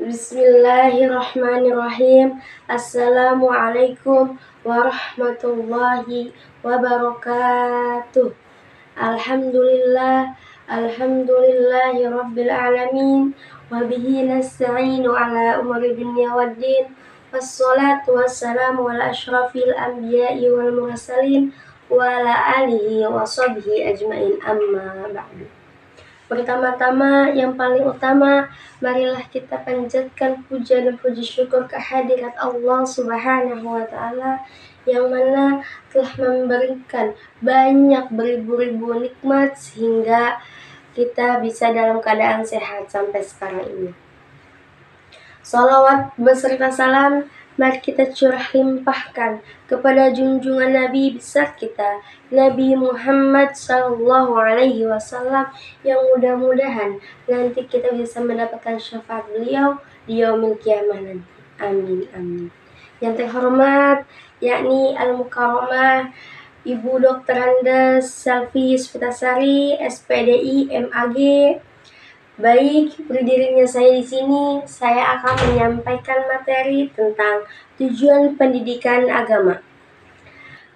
Bismillahirrahmanirrahim. Assalamualaikum warahmatullahi wabarakatuh. Alhamdulillah, alhamdulillahi rabbil alamin. Wabihi nasta'inu ala umuri dunya waddin. Wassalatu wassalamu ala ashrafil anbiya'i wal mursalin wa ala alihi wa sahbihi ajmain, amma ba'du. Pertama-tama, yang paling utama, marilah kita panjatkan puja dan puji syukur kehadirat Allah Subhanahu wa Ta'ala, yang mana telah memberikan banyak beribu-ribu nikmat sehingga kita bisa dalam keadaan sehat sampai sekarang ini. Salawat beserta salam mari kita curah limpahkan kepada junjungan Nabi besar kita, Nabi Muhammad SAW, yang mudah-mudahan nanti kita bisa mendapatkan syafaat beliau di yaumil qiyamah nanti. Amin, amin. Yang terhormat, yakni Al-Mukarramah Ibu Dr. Andes Selvi Yusfitasari, SPDI, MAG. Baik, berdirinya saya di sini, saya akan menyampaikan materi tentang tujuan pendidikan agama.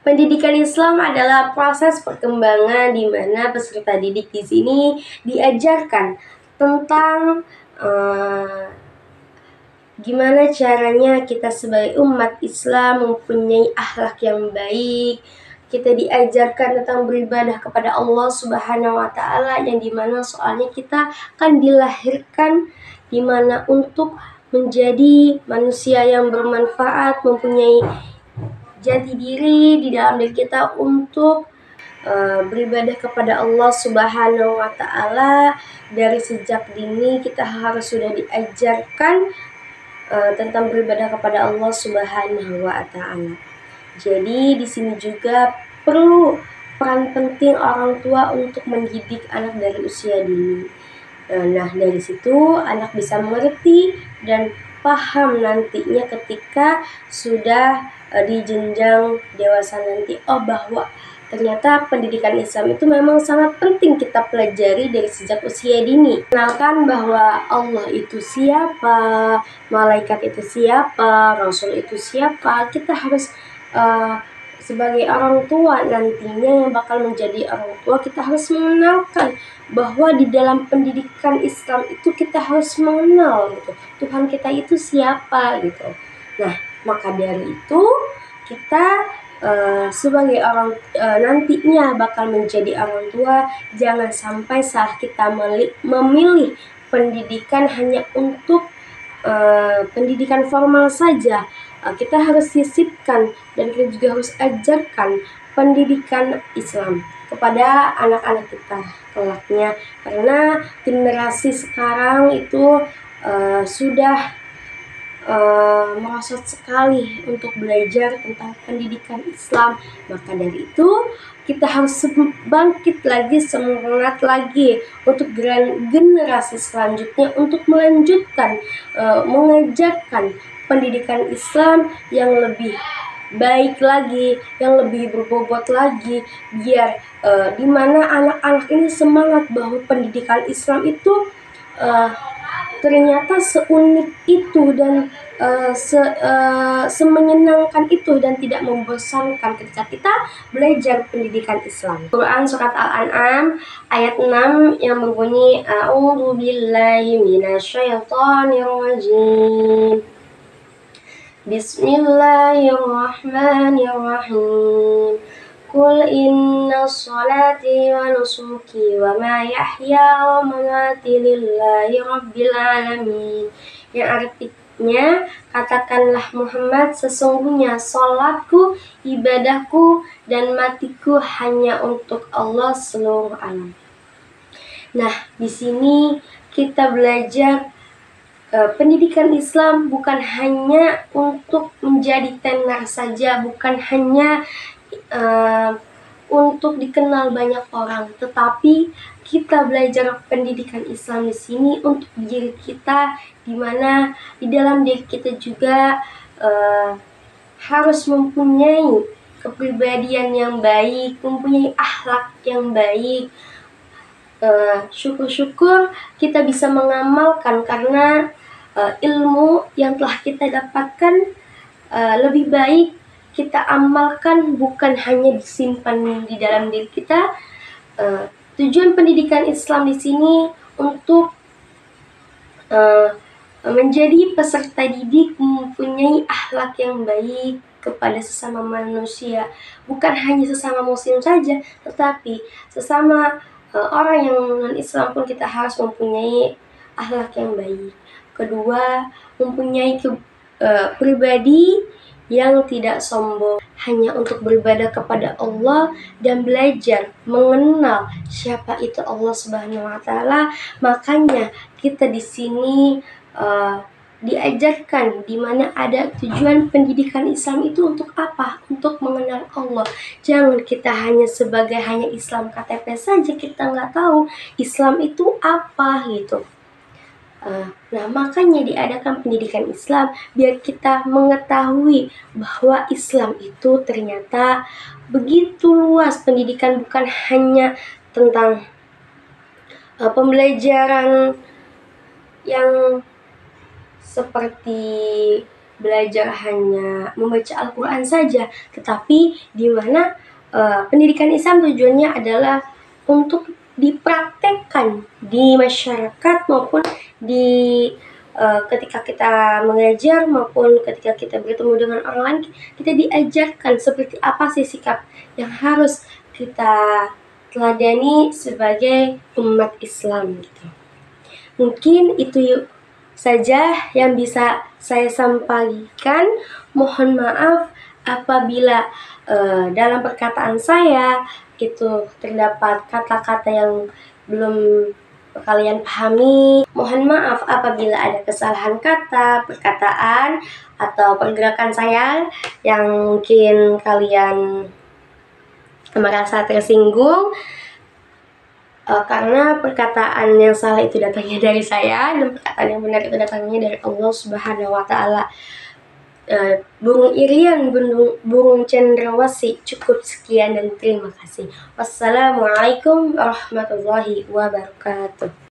Pendidikan Islam adalah proses perkembangan di mana peserta didik di sini diajarkan tentang gimana caranya kita sebagai umat Islam mempunyai akhlak yang baik. Kita diajarkan tentang beribadah kepada Allah Subhanahu wa Ta'ala, yang dimana soalnya kita akan dilahirkan dimana untuk menjadi manusia yang bermanfaat, mempunyai jati diri di dalam diri kita untuk beribadah kepada Allah Subhanahu wa Ta'ala. Dari sejak dini kita harus sudah diajarkan tentang beribadah kepada Allah Subhanahu wa Ta'ala. Jadi di sini juga perlu peran penting orang tua untuk mendidik anak dari usia dini. Nah, dari situ anak bisa mengerti dan paham nantinya ketika sudah di jenjang dewasa nanti. Bahwa ternyata pendidikan Islam itu memang sangat penting kita pelajari dari sejak usia dini. Kenalkan bahwa Allah itu siapa, malaikat itu siapa, Rasul itu siapa. Kita harus sebagai orang tua nantinya yang bakal menjadi orang tua, kita harus mengenalkan bahwa di dalam pendidikan Islam itu kita harus mengenal gitu, Tuhan kita itu siapa gitu. Nah, maka dari itu kita sebagai orang nantinya bakal menjadi orang tua, jangan sampai salah kita memilih pendidikan hanya untuk pendidikan formal saja. Kita harus sisipkan dan kita juga harus ajarkan pendidikan Islam kepada anak-anak kita kelaknya, karena generasi sekarang itu sudah merosot sekali untuk belajar tentang pendidikan Islam. Maka dari itu kita harus bangkit lagi, semangat lagi untuk generasi selanjutnya untuk melanjutkan mengajarkan pendidikan Islam yang lebih baik lagi, yang lebih berbobot lagi, biar dimana anak-anak ini semangat bahwa pendidikan Islam itu ternyata seunik itu dan semenyenangkan itu dan tidak membosankan ketika kita belajar pendidikan Islam. Quran Surat Al-An'am ayat 6 yang berbunyi, A'udzubillahi minasyaitonirrajim. Bismillahirrahmanirrahim. Qul inna sholati wa nusuki wa mahyaya wa mamati lillahi rabbil alamin. Yang artinya, katakanlah Muhammad, sesungguhnya sholatku, ibadahku, dan matiku hanya untuk Allah seluruh alam. Nah, di sini kita belajar pendidikan Islam bukan hanya untuk menjadi tenar saja, bukan hanya untuk dikenal banyak orang, tetapi kita belajar pendidikan Islam di sini untuk diri kita, di mana di dalam diri kita juga harus mempunyai kepribadian yang baik, mempunyai akhlak yang baik. Syukur-syukur kita bisa mengamalkan, karena ilmu yang telah kita dapatkan lebih baik kita amalkan, bukan hanya disimpan di dalam diri kita. Tujuan pendidikan Islam di sini untuk menjadi peserta didik mempunyai akhlak yang baik kepada sesama manusia, bukan hanya sesama muslim saja, tetapi sesama orang yang non-Islam pun kita harus mempunyai akhlak yang baik. Kedua, mempunyai pribadi yang tidak sombong, hanya untuk beribadah kepada Allah dan belajar mengenal siapa itu Allah Subhanahu wa taala. Makanya kita di sini diajarkan di mana ada tujuan pendidikan Islam itu untuk apa? Untuk mengenal Allah. Jangan kita hanya sebagai hanya Islam KTP saja, kita nggak tahu Islam itu apa gitu. Nah, makanya diadakan pendidikan Islam biar kita mengetahui bahwa Islam itu ternyata begitu luas. Pendidikan bukan hanya tentang pembelajaran yang seperti belajar hanya membaca Al-Quran saja, tetapi di mana pendidikan Islam tujuannya adalah untuk dipraktekkan di masyarakat maupun di ketika kita mengajar maupun ketika kita bertemu dengan orang lain, kita diajarkan seperti apa sih sikap yang harus kita teladani sebagai umat Islam gitu. Mungkin itu saja yang bisa saya sampaikan. Mohon maaf apabila dalam perkataan saya itu terdapat kata-kata yang belum kalian pahami. Mohon maaf apabila ada kesalahan kata, perkataan, atau pergerakan saya yang mungkin kalian merasa tersinggung. Karena perkataan yang salah itu datangnya dari saya dan perkataan yang benar itu datangnya dari Allah Subhanahu wa taala. Burung Irian, burung cendrawasih. Cukup sekian dan terima kasih. Wassalamualaikum warahmatullahi wabarakatuh.